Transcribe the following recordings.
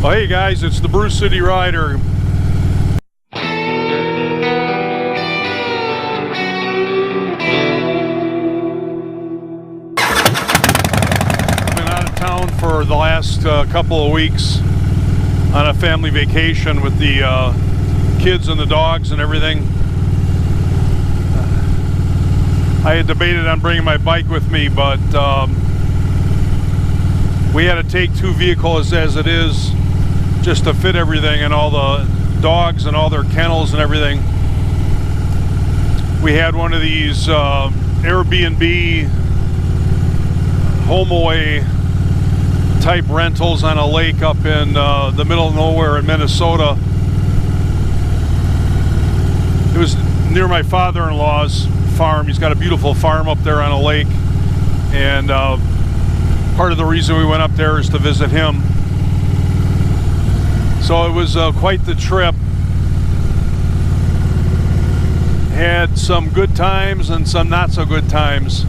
Oh, hey guys, it's the Brew City Rider. I've been out of town for the last couple of weeks on a family vacation with the kids and the dogs and everything. I had debated on bringing my bike with me, but we had to take two vehicles as it is, just to fit everything and all the dogs and all their kennels and everything. We had one of these Airbnb HomeAway type rentals on a lake up in the middle of nowhere in Minnesota. It was near my father-in-law's farm. He's got a beautiful farm up there on a lake, and part of the reason we went up there is to visit him. So it was quite the trip. Had some good times and some not so good times.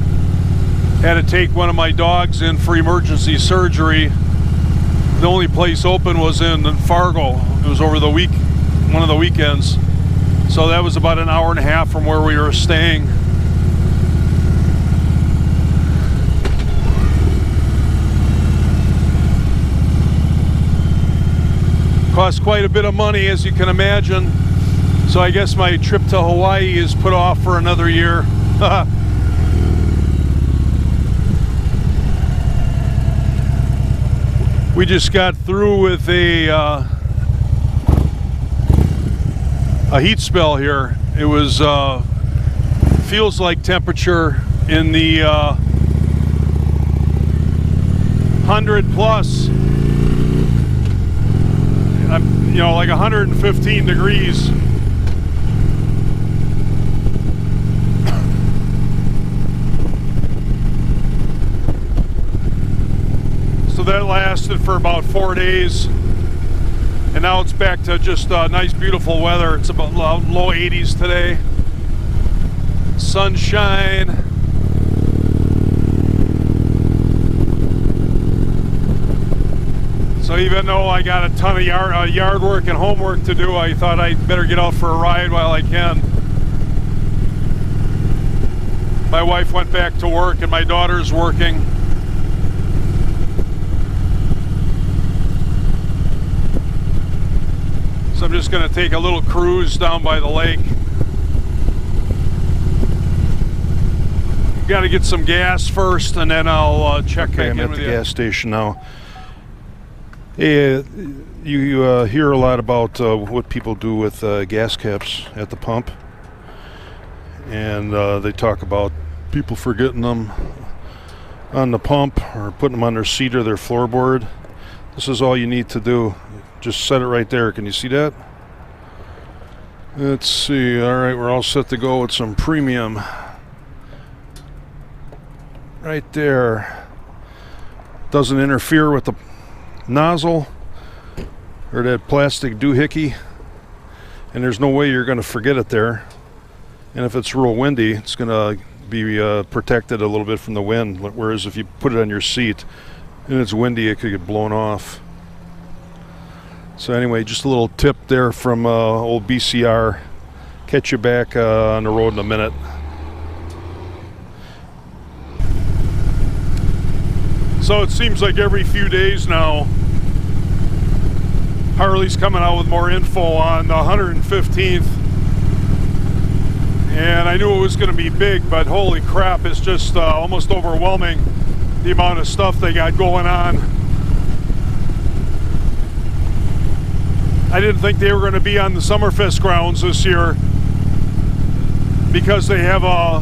Had to take one of my dogs in for emergency surgery. The only place open was in Fargo. It was over the week, one of the weekends. So that was about an hour and a half from where we were staying. Cost quite a bit of money, as you can imagine. So I guess my trip to Hawaii is put off for another year. We just got through with a heat spell here. It was feels like temperature in the 100 plus. You know, like 115 degrees. So that lasted for about 4 days, and now it's back to just nice, beautiful weather. It's about low 80s today. Sunshine. So even though I got a ton of yard work and homework to do, I thought I'd better get out for a ride while I can. My wife went back to work and my daughter's working. So I'm just going to take a little cruise down by the lake. Got to get some gas first, and then I'll check back in with you. I'm at the gas station now. Hey, you hear a lot about what people do with gas caps at the pump, and they talk about people forgetting them on the pump or putting them on their seat or their floorboard. This is all you need to do. Just set it right there. Can you see that? Let's see. All right, we're all set to go with some premium. Right there. Doesn't interfere with the nozzle or that plastic doohickey, and there's no way you're going to forget it there. And if it's real windy, it's going to be protected a little bit from the wind, whereas if you put it on your seat and it's windy, it could get blown off. So anyway, just a little tip there from old BCR. Catch you back on the road in a minute. So it seems like every few days now, Harley's coming out with more info on the 115th. And I knew it was going to be big, but holy crap, it's just almost overwhelming, the amount of stuff they got going on. I didn't think they were going to be on the Summerfest grounds this year because they have a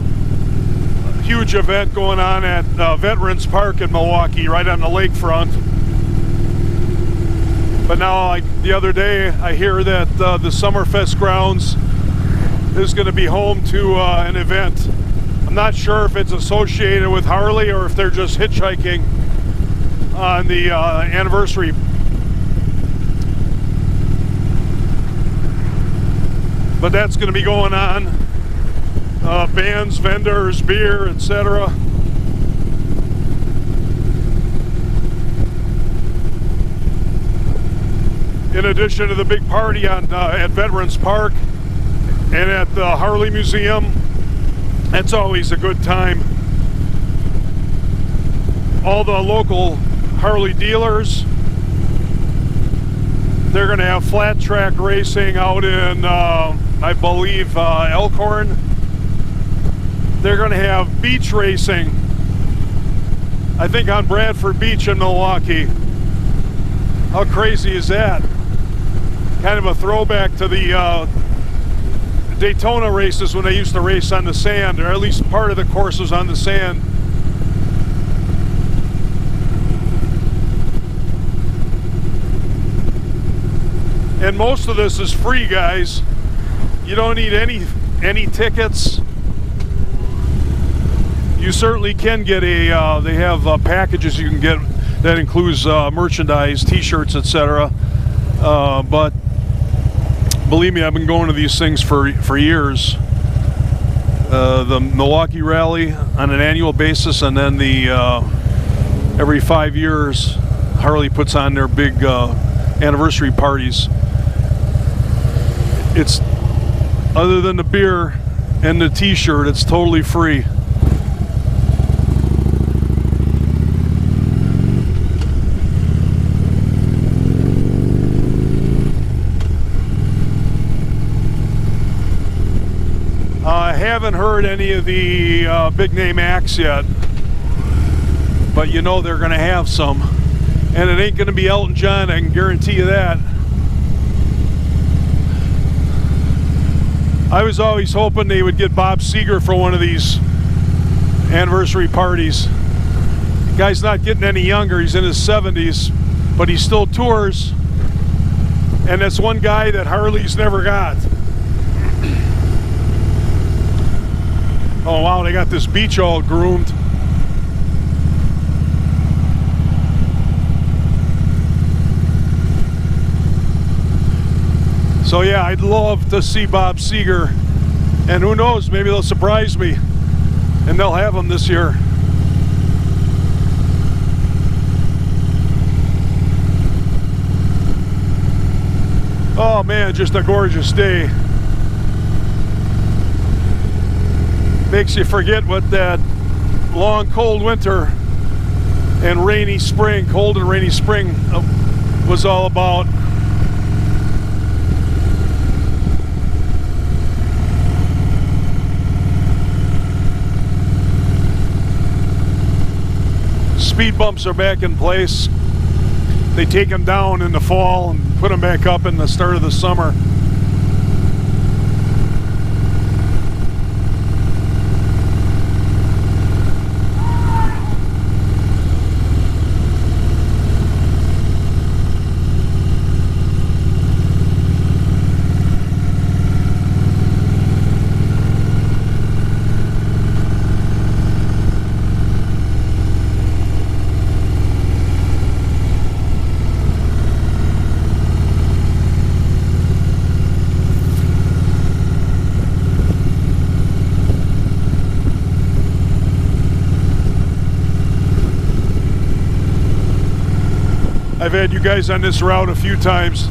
huge event going on at Veterans Park in Milwaukee, right on the lakefront. But now, like the other day, I hear that the Summerfest grounds is going to be home to an event. I'm not sure if it's associated with Harley or if they're just hitchhiking on the anniversary. But that's going to be going on. Bands, vendors, beer, etc. in addition to the big party on at Veterans Park and at the Harley Museum. That's always a good time. All the local Harley dealers, they're going to have flat track racing out in, I believe, Elkhorn. They're going to have beach racing, I think, on Bradford Beach in Milwaukee. How crazy is that? Kind of a throwback to the Daytona races when they used to race on the sand, or at least part of the course was on the sand. And most of this is free, guys. You don't need any tickets. You certainly can get a, they have packages you can get that includes merchandise, t-shirts, etc. But believe me, I've been going to these things for years. The Milwaukee Rally on an annual basis, and then the every 5 years, Harley puts on their big anniversary parties. It's, other than the beer and the t-shirt, it's totally free. I haven't heard any of the big name acts yet, but you know they're going to have some, and it ain't going to be Elton John, I can guarantee you that. I was always hoping they would get Bob Seger for one of these anniversary parties. The guy's not getting any younger, he's in his 70s, but he still tours, and that's one guy that Harley's never got. Oh wow, they got this beach all groomed. So yeah, I'd love to see Bob Seger, and who knows, maybe they'll surprise me and they'll have him this year. Oh man, just a gorgeous day. Makes you forget what that long cold winter and rainy spring, cold and rainy spring was all about. Speed bumps are back in place. They take them down in the fall and put them back up in the start of the summer. I've had you guys on this route a few times.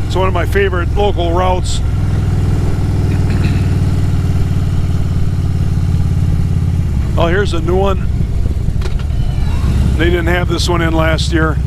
It's one of my favorite local routes. Oh, here's a new one. They didn't have this one in last year.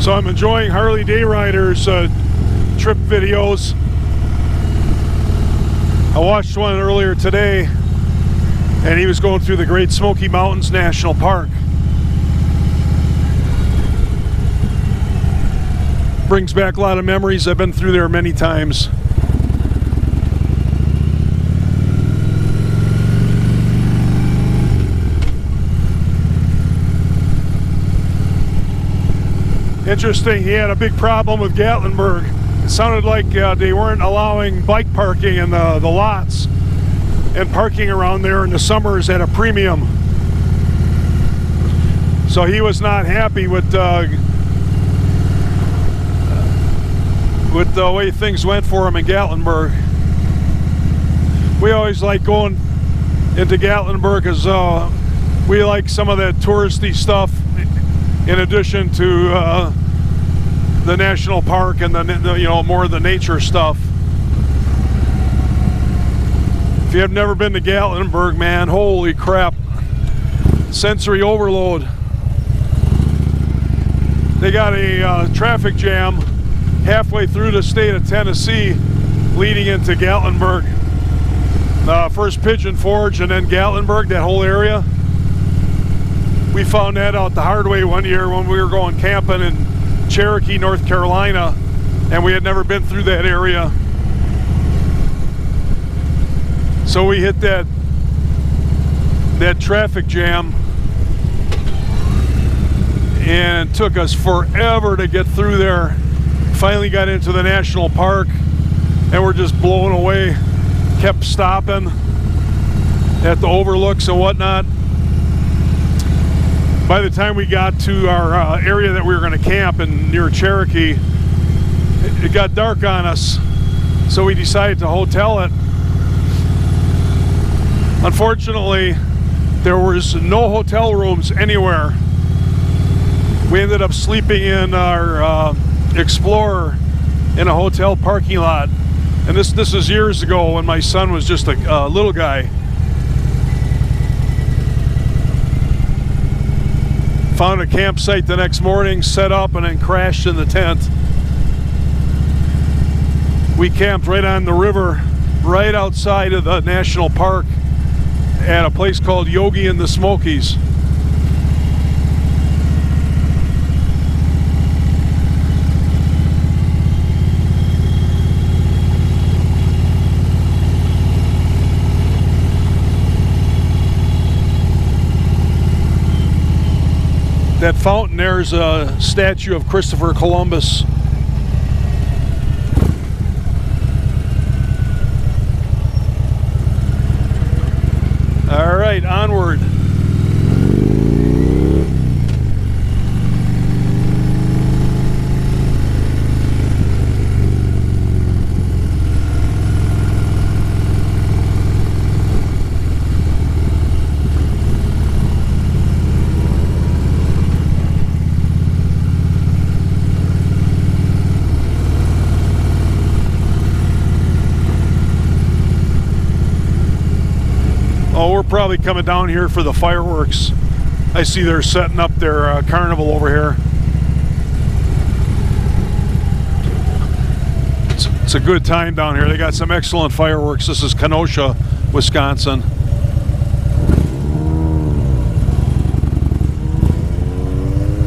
So I'm enjoying Harley Day Riders trip videos. I watched one earlier today, and he was going through the Great Smoky Mountains National Park. Brings back a lot of memories. I've been through there many times. Interesting, he had a big problem with Gatlinburg. It sounded like they weren't allowing bike parking in the lots, and parking around there in the summer is at a premium. So he was not happy with the way things went for him in Gatlinburg. We always like going into Gatlinburg because we like some of that touristy stuff in addition to the national park and the you know, more of the nature stuff. If you have never been to Gatlinburg, man, holy crap, sensory overload. They got a traffic jam halfway through the state of Tennessee leading into Gatlinburg. First Pigeon Forge and then Gatlinburg, that whole area. We found that out the hard way one year when we were going camping in Cherokee, North Carolina, and we had never been through that area. So we hit that traffic jam, and it took us forever to get through there. Finally got into the national park, and we're just blown away. Kept stopping at the overlooks and whatnot. By the time we got to our area that we were going to camp in near Cherokee, it got dark on us, so we decided to hotel it. Unfortunately, there was no hotel rooms anywhere. We ended up sleeping in our Explorer in a hotel parking lot, and this is years ago when my son was just a little guy. Found a campsite the next morning, set up, and then crashed in the tent. We camped right on the river, right outside of the national park, at a place called Yogi in the Smokies. That fountain there is a statue of Christopher Columbus. All right, onward. Oh, we're probably coming down here for the fireworks. I see they're setting up their carnival over here. It's a good time down here. They got some excellent fireworks. This is Kenosha, Wisconsin.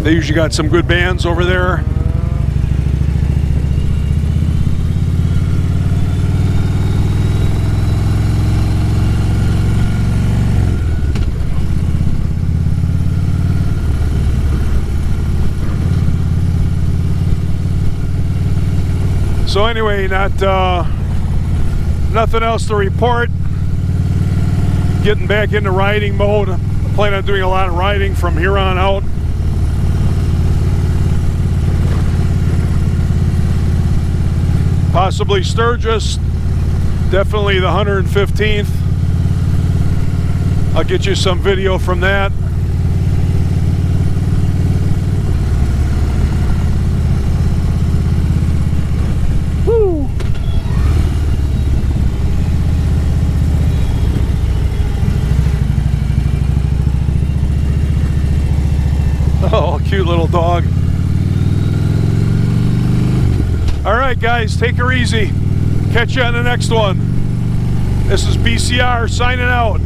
They usually got some good bands over there. So anyway, nothing else to report. Getting back into riding mode. I plan on doing a lot of riding from here on out. Possibly Sturgis, definitely the 115th. I'll get you some video from that. Woo! Oh, cute little dog. All right, guys, take her easy. Catch you on the next one. This is BCR signing out.